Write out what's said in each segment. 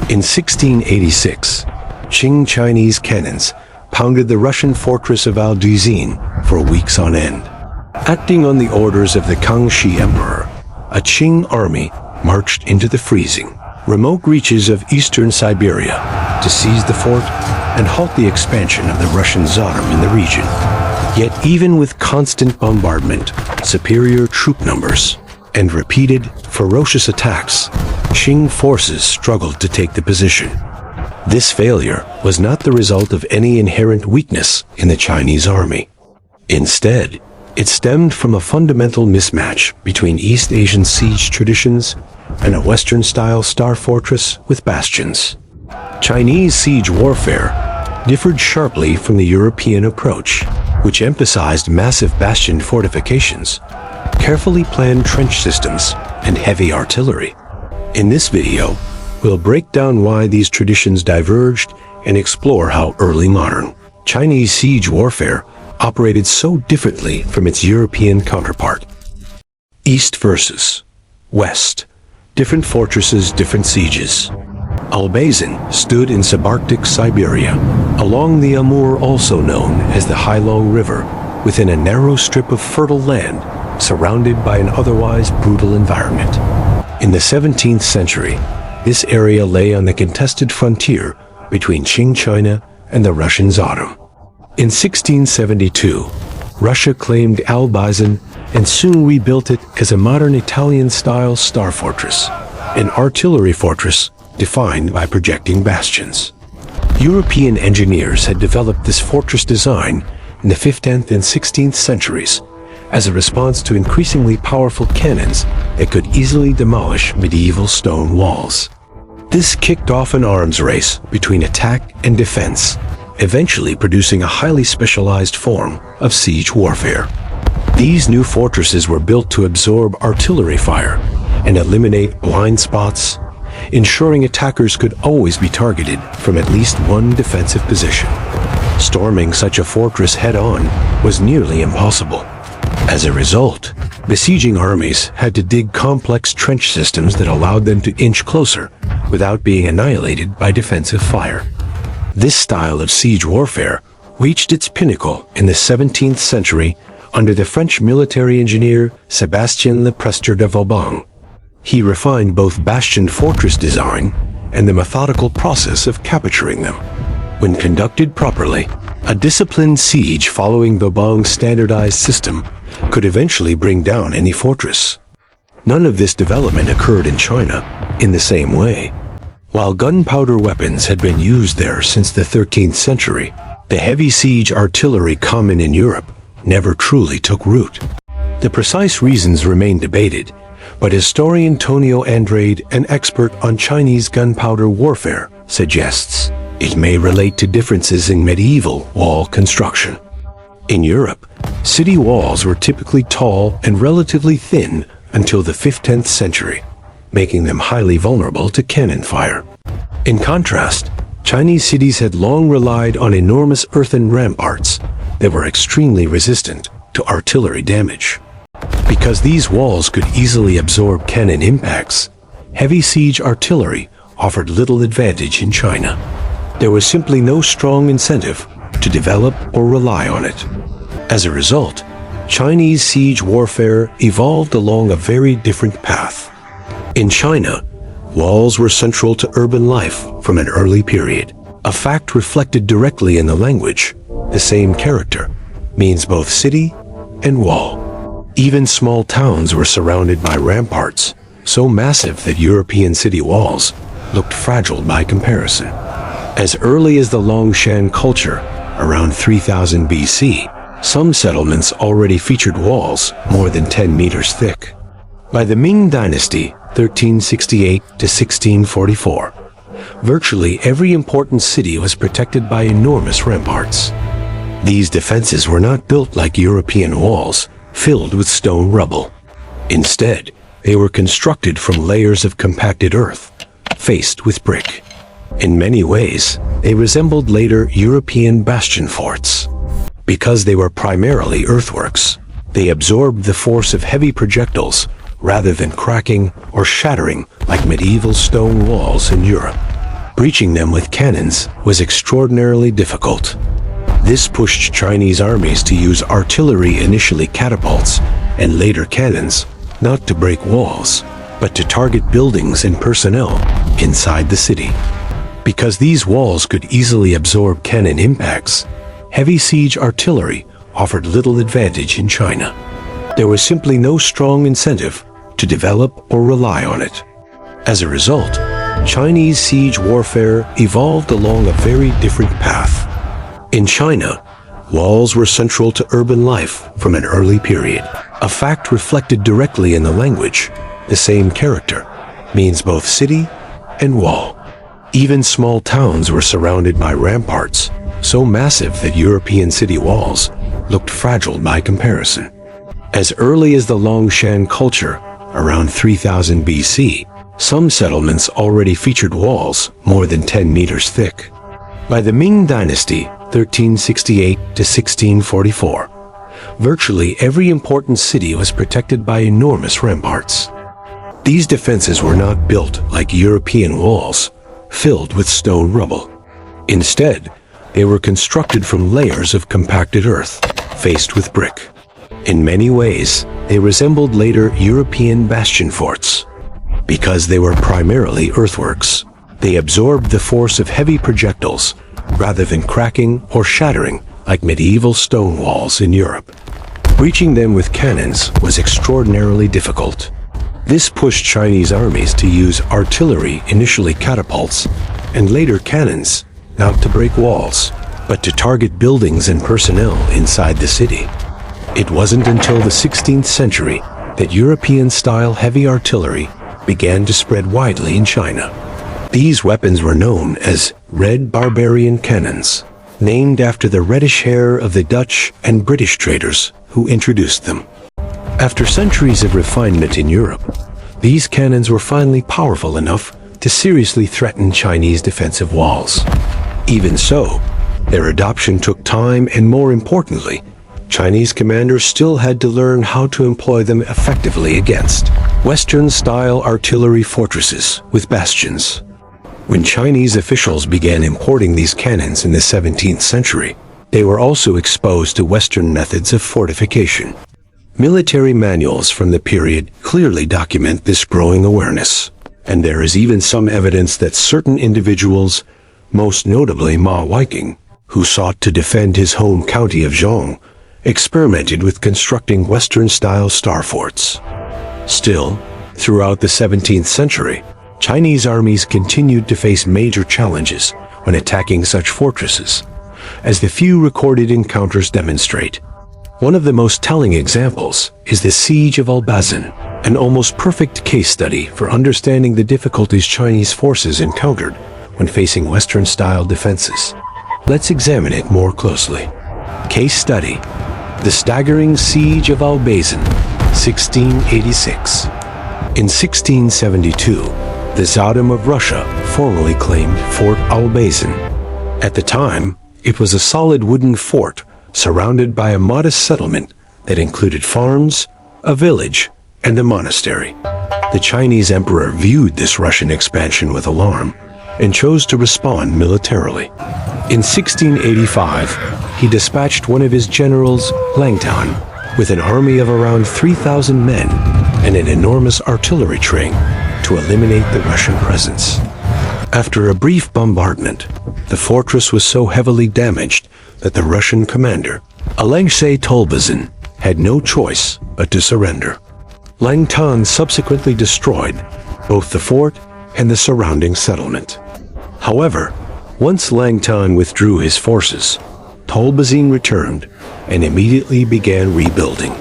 In 1686, Qing Chinese cannons pounded the Russian fortress of Albazin for weeks on end. Acting on the orders of the Kangxi emperor, a Qing army marched into the freezing, remote reaches of eastern Siberia to seize the fort and halt the expansion of the Russian Tsardom in the region. Yet even with constant bombardment, superior troop numbers, and repeated, ferocious attacks, Qing forces struggled to take the position. This failure was not the result of any inherent weakness in the Chinese army. Instead, it stemmed from a fundamental mismatch between East Asian siege traditions and a Western-style star fortress with bastions. Chinese siege warfare differed sharply from the European approach, which emphasized massive bastion fortifications, carefully planned trench systems, and heavy artillery. In this video, we'll break down why these traditions diverged and explore how early modern Chinese siege warfare operated so differently from its European counterpart. East versus West. Different fortresses, different sieges. Albazin stood in subarctic Siberia, along the Amur, also known as the Hailong River, within a narrow strip of fertile land surrounded by an otherwise brutal environment. In the 17th century, this area lay on the contested frontier between Qing China and the Russian Tsardom. In 1672, Russia claimed Albazin and soon rebuilt it as a modern Italian-style star fortress, an artillery fortress defined by projecting bastions. European engineers had developed this fortress design in the 15th and 16th centuries as a response to increasingly powerful cannons that could easily demolish medieval stone walls. This kicked off an arms race between attack and defense, eventually producing a highly specialized form of siege warfare. These new fortresses were built to absorb artillery fire and eliminate blind spots, ensuring attackers could always be targeted from at least one defensive position. Storming such a fortress head-on was nearly impossible. As a result, besieging armies had to dig complex trench systems that allowed them to inch closer without being annihilated by defensive fire. This style of siege warfare reached its pinnacle in the 17th century under the French military engineer Sébastien Le Presteur de Vauban. He refined both bastion fortress design and the methodical process of capturing them. When conducted properly, a disciplined siege following Vauban's standardized system could eventually bring down any fortress. None of this development occurred in China in the same way. While gunpowder weapons had been used there since the 13th century, the heavy siege artillery common in Europe never truly took root. The precise reasons remain debated, but historian Tonio Andrade, an expert on Chinese gunpowder warfare, suggests it may relate to differences in medieval wall construction. In Europe, city walls were typically tall and relatively thin until the 15th century, making them highly vulnerable to cannon fire. In contrast, Chinese cities had long relied on enormous earthen ramparts that were extremely resistant to artillery damage. Because these walls could easily absorb cannon impacts, heavy siege artillery offered little advantage in China. There was simply no strong incentive to develop or rely on it. As a result, Chinese siege warfare evolved along a very different path. In China, walls were central to urban life from an early period, a fact reflected directly in the language. The same character means both city and wall. Even small towns were surrounded by ramparts, so massive that European city walls looked fragile by comparison. As early as the Longshan culture, around 3000 BC, some settlements already featured walls more than 10 meters thick. By the Qing Dynasty, 1368 to 1644, virtually every important city was protected by enormous ramparts. These defenses were not built like European walls, filled with stone rubble. Instead, they were constructed from layers of compacted earth, faced with brick. In many ways, they resembled later European bastion forts. Because they were primarily earthworks, they absorbed the force of heavy projectiles rather than cracking or shattering like medieval stone walls in Europe. Breaching them with cannons was extraordinarily difficult. This pushed Chinese armies to use artillery, initially catapults, and later cannons, not to break walls, but to target buildings and personnel inside the city. Because these walls could easily absorb cannon impacts, heavy siege artillery offered little advantage in China. There was simply no strong incentive to develop or rely on it. As a result, Chinese siege warfare evolved along a very different path. In China, walls were central to urban life from an early period, a fact reflected directly in the language. The same character means both city and wall. Even small towns were surrounded by ramparts, so massive that European city walls looked fragile by comparison. As early as the Longshan culture, around 3000 BC, some settlements already featured walls more than 10 meters thick. By the Qing Dynasty, 1368 to 1644, virtually every important city was protected by enormous ramparts. These defenses were not built like European walls, filled with stone rubble. Instead, they were constructed from layers of compacted earth, faced with brick. In many ways, they resembled later European bastion forts. Because they were primarily earthworks, they absorbed the force of heavy projectiles rather than cracking or shattering like medieval stone walls in Europe. Breaching them with cannons was extraordinarily difficult. This pushed Chinese armies to use artillery, initially catapults, and later cannons, not to break walls, but to target buildings and personnel inside the city. It wasn't until the 16th century that European-style heavy artillery began to spread widely in China. These weapons were known as Red Barbarian cannons, named after the reddish hair of the Dutch and British traders who introduced them. After centuries of refinement in Europe, these cannons were finally powerful enough to seriously threaten Chinese defensive walls. Even so, their adoption took time, and more importantly, Chinese commanders still had to learn how to employ them effectively against Western-style artillery fortresses with bastions. When Chinese officials began importing these cannons in the 17th century, they were also exposed to Western methods of fortification. Military manuals from the period clearly document this growing awareness, and there is even some evidence that certain individuals, most notably Ma Weiqing, who sought to defend his home county of Zhong, experimented with constructing Western-style star forts. Still, throughout the 17th century, Chinese armies continued to face major challenges when attacking such fortresses, as the few recorded encounters demonstrate. One of the most telling examples is the Siege of Albazin, an almost perfect case study for understanding the difficulties Chinese forces encountered when facing Western-style defenses. Let's examine it more closely. Case study: the staggering Siege of Albazin, 1686. In 1672, the Tsardom of Russia formally claimed Fort Albazin. At the time, it was a solid wooden fort surrounded by a modest settlement that included farms, a village, and a monastery. The Chinese emperor viewed this Russian expansion with alarm and chose to respond militarily. In 1685, he dispatched one of his generals, Langtan, with an army of around 3,000 men and an enormous artillery train to eliminate the Russian presence. After a brief bombardment, the fortress was so heavily damaged that the Russian commander, Kangxi Albazin, had no choice but to surrender. Langtan subsequently destroyed both the fort and the surrounding settlement. However, once Langtan withdrew his forces, Albazin returned and immediately began rebuilding.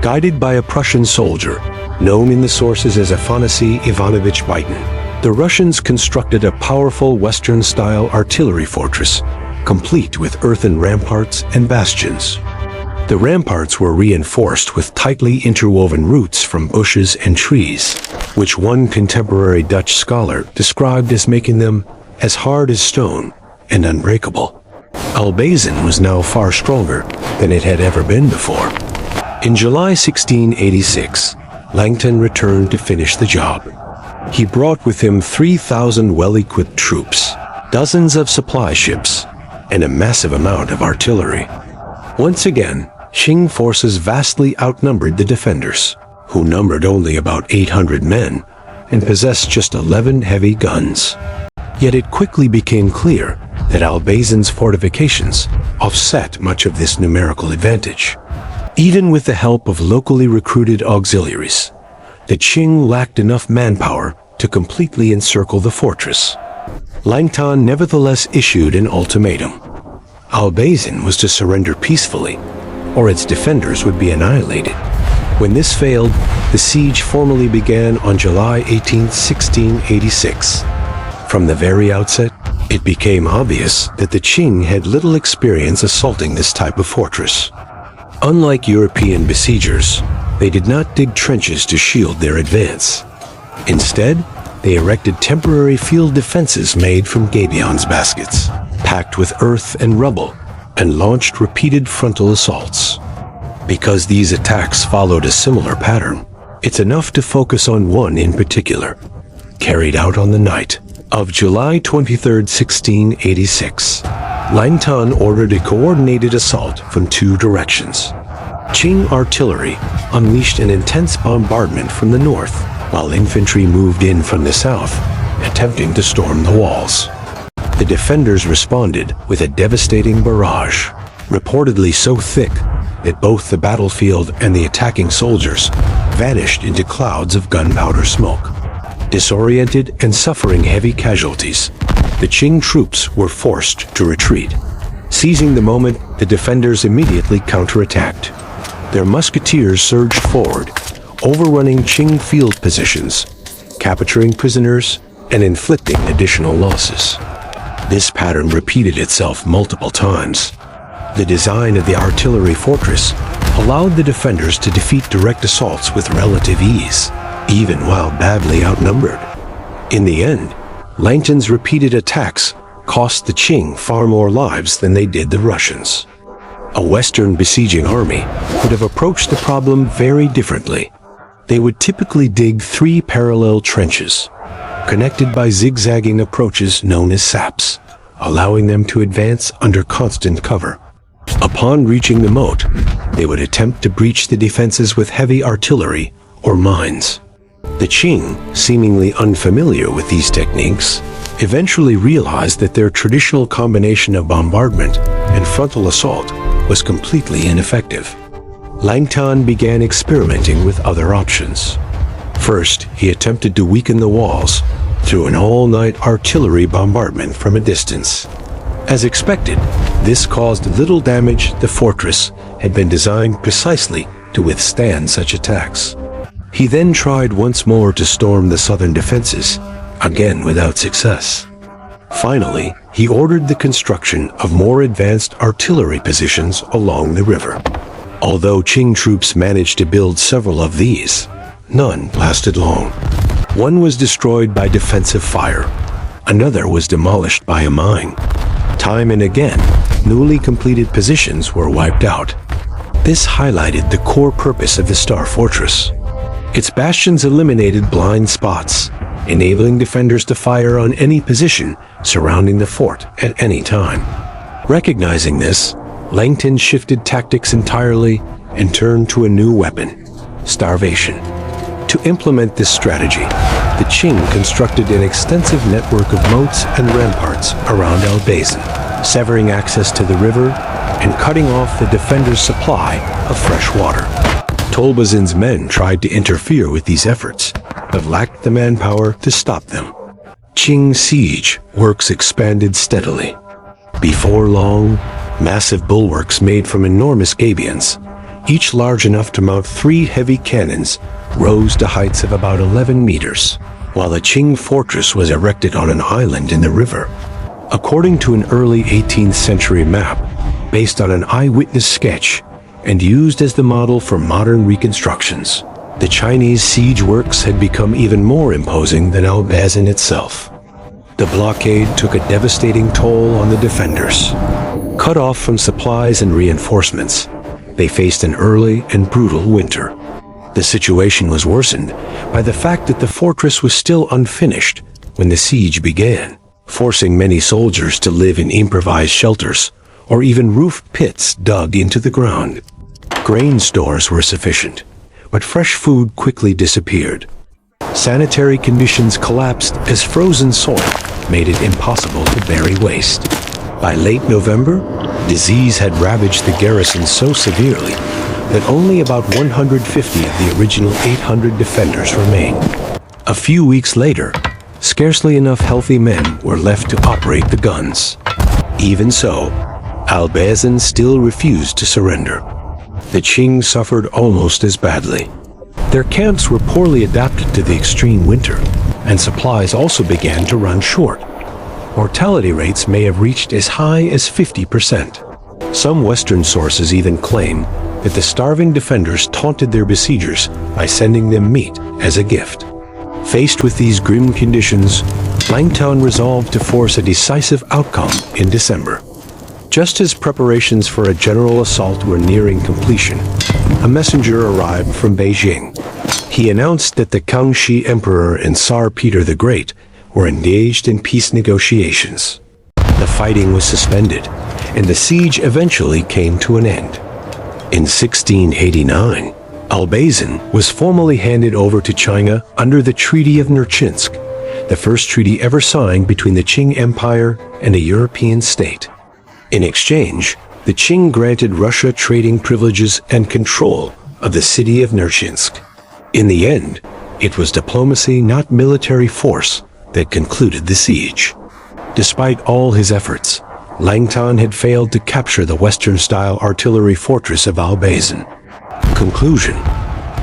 Guided by a Prussian soldier, known in the sources as Afanasy Ivanovich Baitin, the Russians constructed a powerful Western-style artillery fortress, complete with earthen ramparts and bastions. The ramparts were reinforced with tightly interwoven roots from bushes and trees, which one contemporary Dutch scholar described as making them as hard as stone and unbreakable. Albazin was now far stronger than it had ever been before. In July 1686, Langton returned to finish the job. He brought with him 3,000 well-equipped troops, dozens of supply ships, and a massive amount of artillery. Once again, Qing forces vastly outnumbered the defenders, who numbered only about 800 men and possessed just 11 heavy guns. Yet it quickly became clear that Albazin's fortifications offset much of this numerical advantage. Even with the help of locally recruited auxiliaries, the Qing lacked enough manpower to completely encircle the fortress. Langton nevertheless issued an ultimatum. Albazin was to surrender peacefully, or its defenders would be annihilated. When this failed, the siege formally began on July 18, 1686. From the very outset, it became obvious that the Qing had little experience assaulting this type of fortress. Unlike European besiegers, they did not dig trenches to shield their advance. Instead, they erected temporary field defenses made from gabions baskets, packed with earth and rubble, and launched repeated frontal assaults. Because these attacks followed a similar pattern, it's enough to focus on one in particular, carried out on the night of July 23, 1686. Langton ordered a coordinated assault from two directions. Qing artillery unleashed an intense bombardment from the north, while infantry moved in from the south, attempting to storm the walls. The defenders responded with a devastating barrage, reportedly so thick that both the battlefield and the attacking soldiers vanished into clouds of gunpowder smoke. Disoriented and suffering heavy casualties, the Qing troops were forced to retreat. Seizing the moment, the defenders immediately counterattacked. Their musketeers surged forward, overrunning Qing field positions, capturing prisoners, and inflicting additional losses. This pattern repeated itself multiple times. The design of the artillery fortress allowed the defenders to defeat direct assaults with relative ease, even while badly outnumbered. In the end, Langton's repeated attacks cost the Qing far more lives than they did the Russians. A Western besieging army would have approached the problem very differently. They would typically dig 3 parallel trenches, connected by zigzagging approaches known as saps, allowing them to advance under constant cover. Upon reaching the moat, they would attempt to breach the defenses with heavy artillery or mines. The Qing, seemingly unfamiliar with these techniques, eventually realized that their traditional combination of bombardment and frontal assault was completely ineffective. Langton began experimenting with other options. First, he attempted to weaken the walls through an all-night artillery bombardment from a distance. As expected, this caused little damage. The fortress had been designed precisely to withstand such attacks. He then tried once more to storm the southern defenses, again without success. Finally, he ordered the construction of more advanced artillery positions along the river. Although Qing troops managed to build several of these, none lasted long. One was destroyed by defensive fire. Another was demolished by a mine. Time and again, newly completed positions were wiped out. This highlighted the core purpose of the Star Fortress. Its bastions eliminated blind spots, enabling defenders to fire on any position surrounding the fort at any time. Recognizing this, Langton shifted tactics entirely and turned to a new weapon: starvation. To implement this strategy, the Qing constructed an extensive network of moats and ramparts around Albazin, severing access to the river and cutting off the defenders' supply of fresh water. Tolbazin's men tried to interfere with these efforts, but lacked the manpower to stop them. Qing siege works expanded steadily. Before long, massive bulwarks made from enormous gabions, each large enough to mount 3 heavy cannons, rose to heights of about 11 meters, while a Qing fortress was erected on an island in the river. According to an early 18th century map, based on an eyewitness sketch, and used as the model for modern reconstructions, the Chinese siege works had become even more imposing than Albazin itself. The blockade took a devastating toll on the defenders. Cut off from supplies and reinforcements, they faced an early and brutal winter. The situation was worsened by the fact that the fortress was still unfinished when the siege began. forcing many soldiers to live in improvised shelters or even roof pits dug into the ground. Grain stores were sufficient, but fresh food quickly disappeared. Sanitary conditions collapsed as frozen soil made it impossible to bury waste. By late November, disease had ravaged the garrison so severely that only about 150 of the original 800 defenders remained. A few weeks later, scarcely enough healthy men were left to operate the guns. Even so, Albazin still refused to surrender. The Qing suffered almost as badly. Their camps were poorly adapted to the extreme winter, and supplies also began to run short. Mortality rates may have reached as high as 50%. Some Western sources even claim that the starving defenders taunted their besiegers by sending them meat as a gift. Faced with these grim conditions, Langtown resolved to force a decisive outcome in December. Just as preparations for a general assault were nearing completion, a messenger arrived from Beijing. He announced that the Kangxi Emperor and Tsar Peter the Great were engaged in peace negotiations. The fighting was suspended, and the siege eventually came to an end. In 1689, Albazin was formally handed over to China under the Treaty of Nerchinsk, the first treaty ever signed between the Qing Empire and a European state. In exchange, the Qing granted Russia trading privileges and control of the city of Nerchinsk. In the end, it was diplomacy, not military force, that concluded the siege. Despite all his efforts, Langtown had failed to capture the Western-style artillery fortress of Albazin. Conclusion: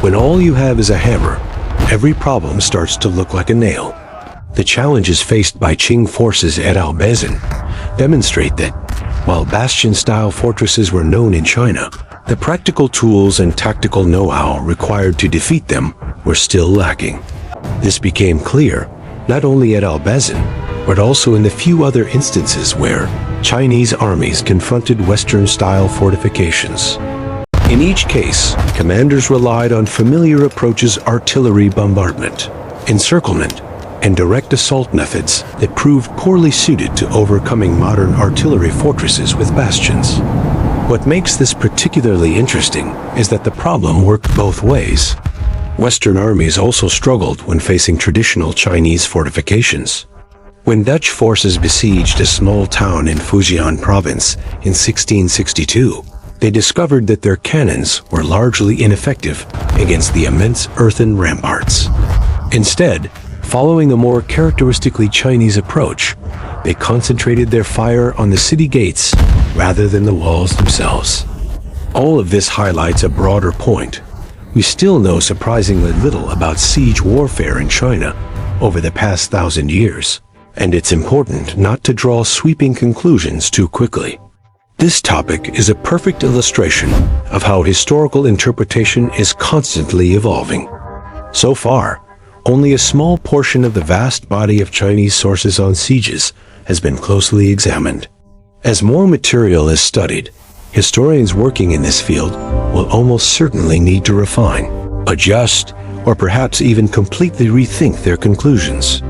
when all you have is a hammer, every problem starts to look like a nail. The challenges faced by Qing forces at Albazin demonstrate that, while bastion-style fortresses were known in China, the practical tools and tactical know-how required to defeat them were still lacking. This became clear not only at Albazin, but also in the few other instances where Chinese armies confronted Western-style fortifications. In each case, commanders relied on familiar approaches: artillery bombardment, encirclement, and direct assault methods that proved poorly suited to overcoming modern artillery fortresses with bastions. What makes this particularly interesting is that the problem worked both ways. Western armies also struggled when facing traditional Chinese fortifications. When Dutch forces besieged a small town in Fujian province in 1662, they discovered that their cannons were largely ineffective against the immense earthen ramparts. Instead, following a more characteristically Chinese approach, they concentrated their fire on the city gates rather than the walls themselves. All of this highlights a broader point. We still know surprisingly little about siege warfare in China over the past 1,000 years, and it's important not to draw sweeping conclusions too quickly. This topic is a perfect illustration of how historical interpretation is constantly evolving. So far, only a small portion of the vast body of Chinese sources on sieges has been closely examined. As more material is studied, historians working in this field will almost certainly need to refine, adjust, or perhaps even completely rethink their conclusions.